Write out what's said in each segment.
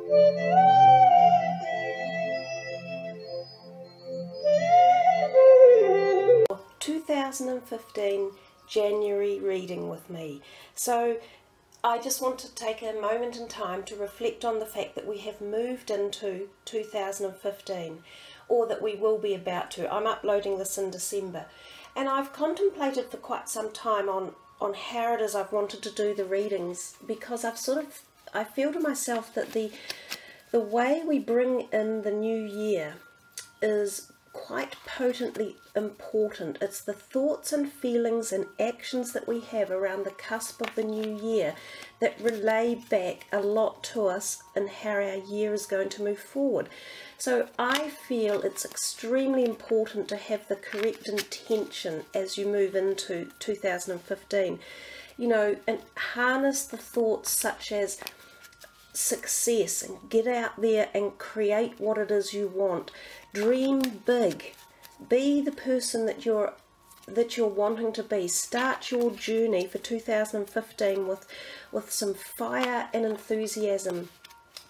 ...2015 January reading with me. So I just want to take a moment in time to reflect on the fact that we have moved into 2015, or that we will be about to. I'm uploading this in December, and I've contemplated for quite some time on how it is I've wanted to do the readings, because I feel to myself that the way we bring in the new year is quite potently important. It's the thoughts and feelings and actions that we have around the cusp of the new year that relay back a lot to us and how our year is going to move forward. So I feel it's extremely important to have the correct intention as you move into 2015, you know, and harness the thoughts such as success, and get out there and create what it is you want. Dream big, be the person that you're wanting to be. Start your journey for 2015 with some fire and enthusiasm,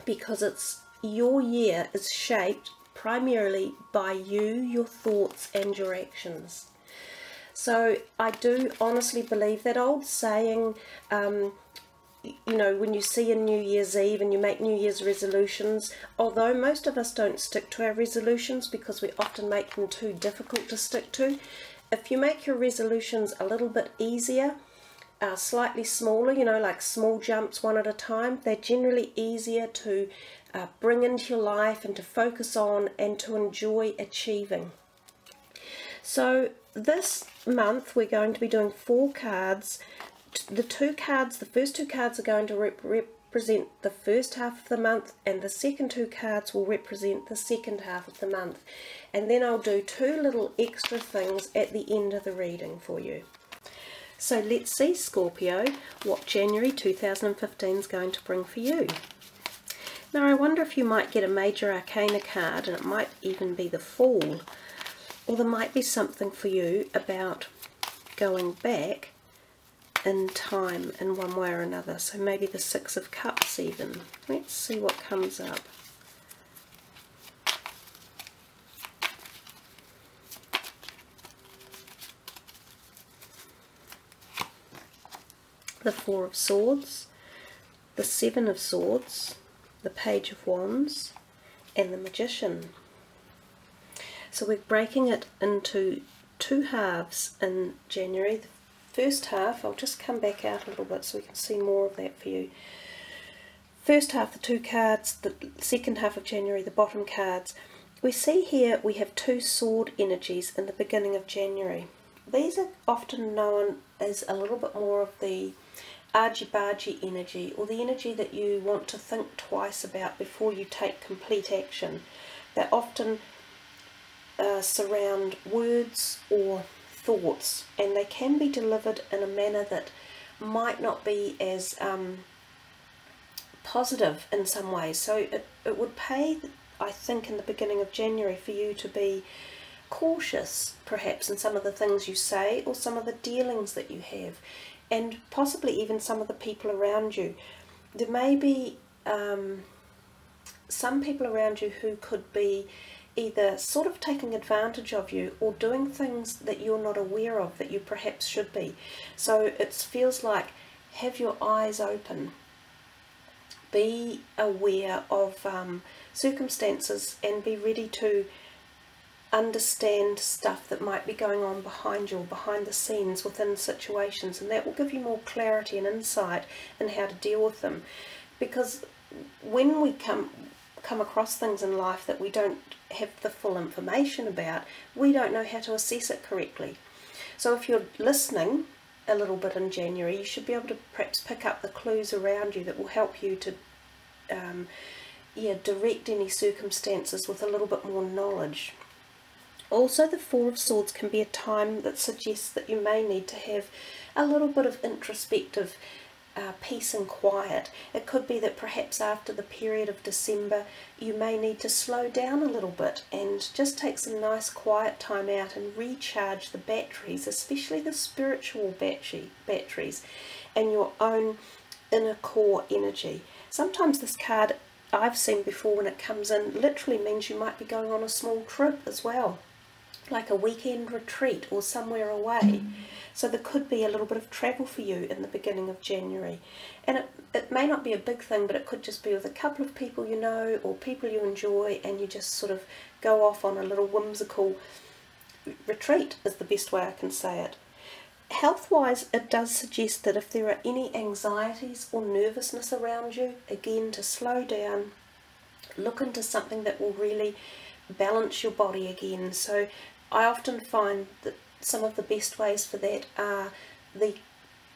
because your year is shaped primarily by you, your thoughts and your actions. So I do honestly believe that old saying, you know, when you see a New Year's Eve and you make New Year's resolutions, although most of us don't stick to our resolutions because we often make them too difficult to stick to, if you make your resolutions a little bit easier, slightly smaller, you know, like small jumps one at a time, they're generally easier to bring into your life and to focus on and to enjoy achieving. So this month we're going to be doing 4 cards. The first two cards are going to represent the first half of the month, and the second 2 cards will represent the second half of the month. And then I'll do 2 little extra things at the end of the reading for you. So let's see, Scorpio, what January 2015 is going to bring for you. Now I wonder if you might get a major arcana card, and it might even be the Fool, or there might be something for you about going back in time in one way or another. So maybe the 6 of Cups even. Let's see what comes up. The 4 of Swords, the 7 of Swords, the Page of Wands, and the Magician. So we're breaking it into 2 halves in January. The first half, I'll just come back out a little bit so we can see more of that for you. First half, the 2 cards, the second half of January, the bottom cards. We see here we have 2 sword energies in the beginning of January. These are often known as a little bit more of the argy-bargy energy, or the energy that you want to think twice about before you take complete action. They often surround words or thoughts, and they can be delivered in a manner that might not be as positive in some ways. So it would pay, I think, in the beginning of January for you to be cautious perhaps in some of the things you say, or some of the dealings that you have, and possibly even some of the people around you. There may be some people around you who could be either sort of taking advantage of you, or doing things that you're not aware of that you perhaps should be. So it feels like, have your eyes open, be aware of circumstances, and be ready to understand stuff that might be going on behind you, or behind the scenes within situations, and that will give you more clarity and insight in how to deal with them. Because when we come across things in life that we don't have the full information about, we don't know how to assess it correctly. So if you're listening a little bit in January, you should be able to perhaps pick up the clues around you that will help you to direct any circumstances with a little bit more knowledge. Also, the 4 of Swords can be a time that suggests that you may need to have a little bit of introspective peace and quiet. It could be that perhaps after the period of December you may need to slow down a little bit and just take some nice quiet time out and recharge the batteries, especially the spiritual batteries and your own inner core energy. Sometimes this card I've seen before when it comes in literally means you might be going on a small trip as well, like a weekend retreat or somewhere away. So there could be a little bit of travel for you in the beginning of January. And it may not be a big thing, but it could just be with a couple of people you know or people you enjoy, and you just sort of go off on a little whimsical retreat is the best way I can say it. Health-wise, it does suggest that if there are any anxieties or nervousness around you, again, to slow down, look into something that will really balance your body again. So I often find that some of the best ways for that are the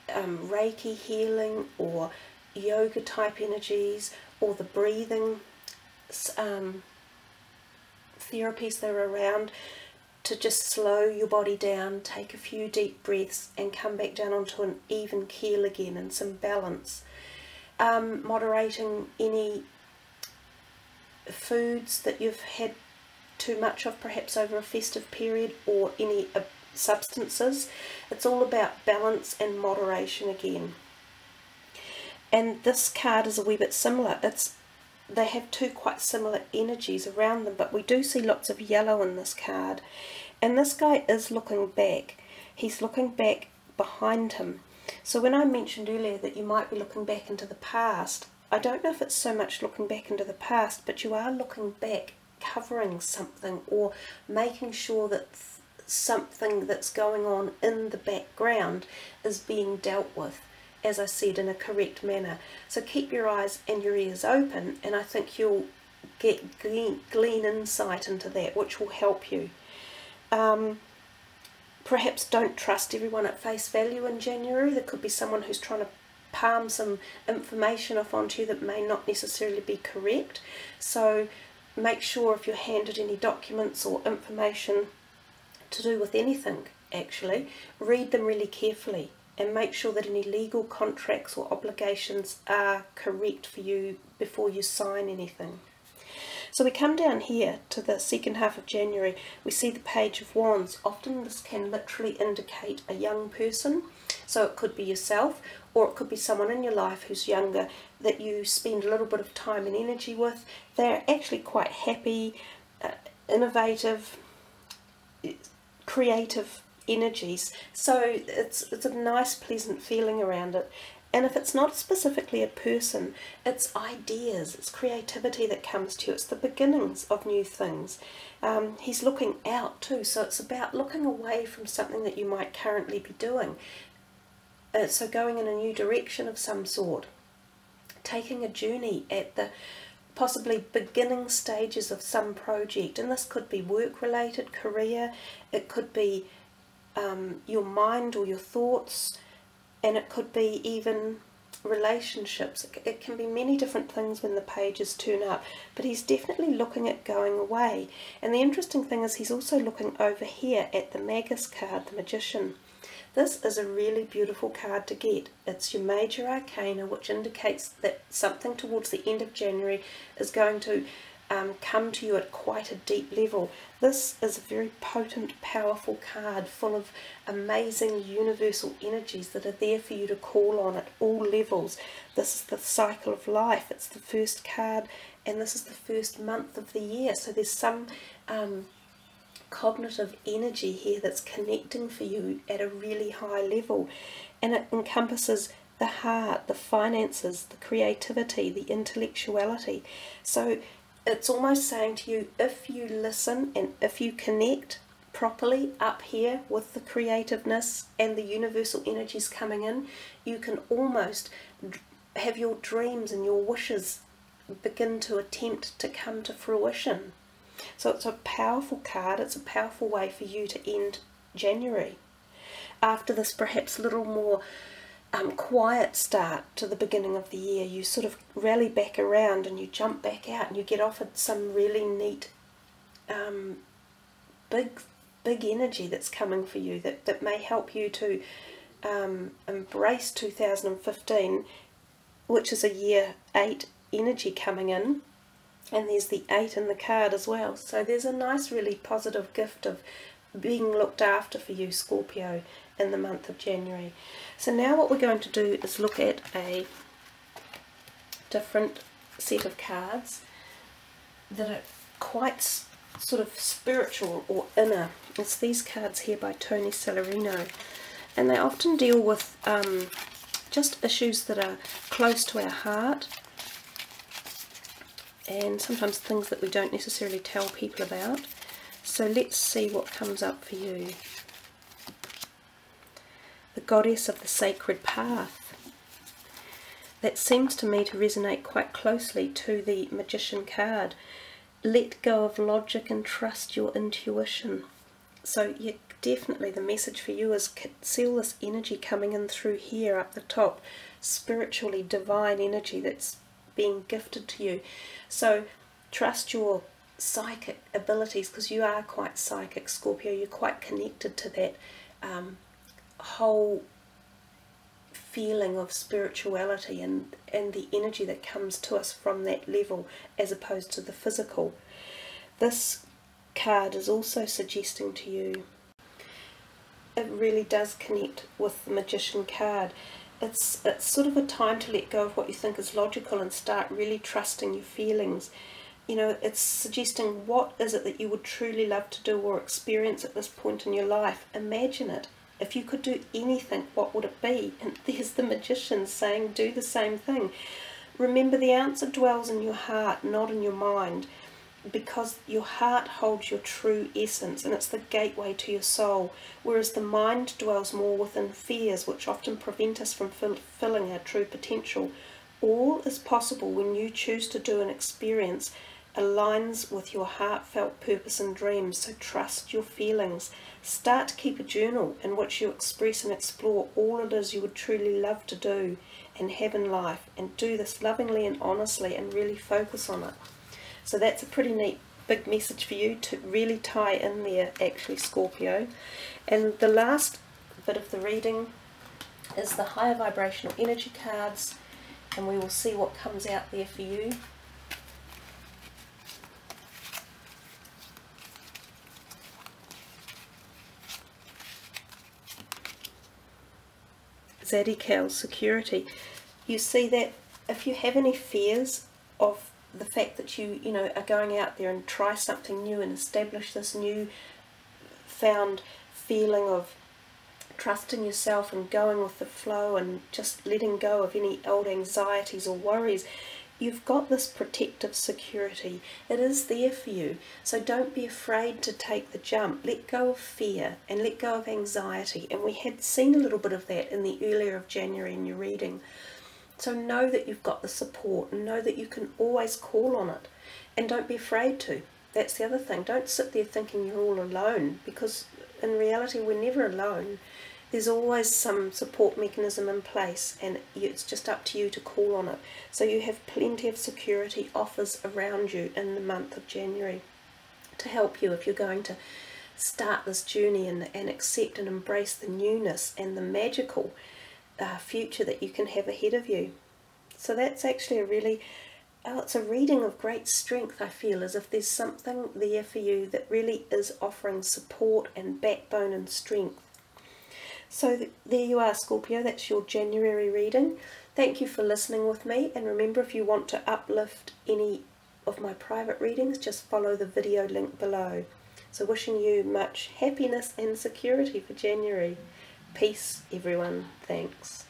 Reiki healing or yoga type energies, or the breathing therapies that are around, to just slow your body down, take a few deep breaths and come back down onto an even keel again and some balance. Moderating any foods that you've had too much of perhaps over a festive period, or any substances. It's all about balance and moderation again. And this card is a wee bit similar. They have two quite similar energies around them, but we do see lots of yellow in this card. And this guy is looking back. He's looking back behind him. So when I mentioned earlier that you might be looking back into the past, I don't know if it's so much looking back into the past, but you are looking back, covering something, or making sure that something that's going on in the background is being dealt with, as I said, in a correct manner. So keep your eyes and your ears open, and I think you'll glean insight into that, which will help you. Perhaps don't trust everyone at face value in January. There could be someone who's trying to palm some information off onto you that may not necessarily be correct. So make sure if you're handed any documents or information to do with anything, actually, read them really carefully and make sure that any legal contracts or obligations are correct for you before you sign anything. So we come down here to the second half of January. We see the Page of Wands. Often this can literally indicate a young person. So it could be yourself, or it could be someone in your life who's younger that you spend a little bit of time and energy with. They're actually quite happy, innovative, creative energies. So it's a nice, pleasant feeling around it. And if it's not specifically a person, it's ideas, it's creativity that comes to you. It's the beginnings of new things. He's looking out too, so it's about looking away from something that you might currently be doing. So going in a new direction of some sort. Taking a journey at the possibly beginning stages of some project. And this could be work-related, career, it could be your mind or your thoughts, and it could be even relationships. It can be many different things when the pages turn up, but he's definitely looking at going away. And the interesting thing is he's also looking over here at the Magus card, the Magician. This is a really beautiful card to get. It's your major arcana, which indicates that something towards the end of January is going to come to you at quite a deep level. This is a very potent, powerful card full of amazing universal energies that are there for you to call on at all levels. This is the cycle of life. It's the first card, and this is the first month of the year. So there's some cognitive energy here that's connecting for you at a really high level, and it encompasses the heart, the finances, the creativity, the intellectuality. So it's almost saying to you, if you listen and if you connect properly up here with the creativeness and the universal energies coming in, you can almost have your dreams and your wishes begin to attempt to come to fruition. So it's a powerful card. It's a powerful way for you to end January. After this perhaps little more quiet start to the beginning of the year, you sort of rally back around and you jump back out and you get offered some really neat big energy that's coming for you that may help you to embrace 2015, which is a year 8 energy coming in. And there's the 8 in the card as well. So there's a nice, really positive gift of being looked after for you, Scorpio, in the month of January. So now what we're going to do is look at a different set of cards that are quite sort of spiritual or inner. It's these cards here by Tony Salarino, and they often deal with just issues that are close to our heart, and sometimes things that we don't necessarily tell people about. So let's see what comes up for you. The Goddess of the Sacred Path. That seems to me to resonate quite closely to the Magician card. Let go of logic and trust your intuition. So yeah, definitely the message for you is seal this energy coming in through here up the top, spiritually divine energy that's being gifted to you. So trust your psychic abilities, because you are quite psychic, Scorpio. You're quite connected to that whole feeling of spirituality and the energy that comes to us from that level as opposed to the physical. This card is also suggesting to you, it really does connect with the Magician card. It's sort of a time to let go of what you think is logical and start really trusting your feelings. You know, it's suggesting, what is it that you would truly love to do or experience at this point in your life? Imagine it. If you could do anything, what would it be? And there's the Magician saying, do the same thing. Remember, the answer dwells in your heart, not in your mind, because your heart holds your true essence, and it's the gateway to your soul, whereas the mind dwells more within fears, which often prevent us from fulfilling our true potential. All is possible when you choose to do an experience aligns with your heartfelt purpose and dreams. So trust your feelings. Start to keep a journal in which you express and explore all it is you would truly love to do and have in life, and do this lovingly and honestly and really focus on it. So that's a pretty neat big message for you to really tie in there, actually, Scorpio. And the last bit of the reading is the higher vibrational energy cards, and we will see what comes out there for you. Zadical security. You see that if you have any fears of the fact that you are going out there and try something new and establish this new found feeling of trusting yourself and going with the flow and just letting go of any old anxieties or worries, you've got this protective security. It is there for you. So don't be afraid to take the jump. Let go of fear and let go of anxiety. And we had seen a little bit of that in the earlier of January in your reading. So know that you've got the support, and know that you can always call on it. And don't be afraid to. That's the other thing. Don't sit there thinking you're all alone, because in reality we're never alone. There's always some support mechanism in place, and it's just up to you to call on it. So you have plenty of security offers around you in the month of January to help you if you're going to start this journey and accept and embrace the newness and the magical future that you can have ahead of you. So that's actually a really, it's a reading of great strength, I feel, as if there's something there for you that really is offering support and backbone and strength. So there you are, Scorpio, that's your January reading. Thank you for listening with me, and remember, if you want to uplift any of my private readings, just follow the video link below. So wishing you much happiness and security for January. Peace, everyone. Thanks.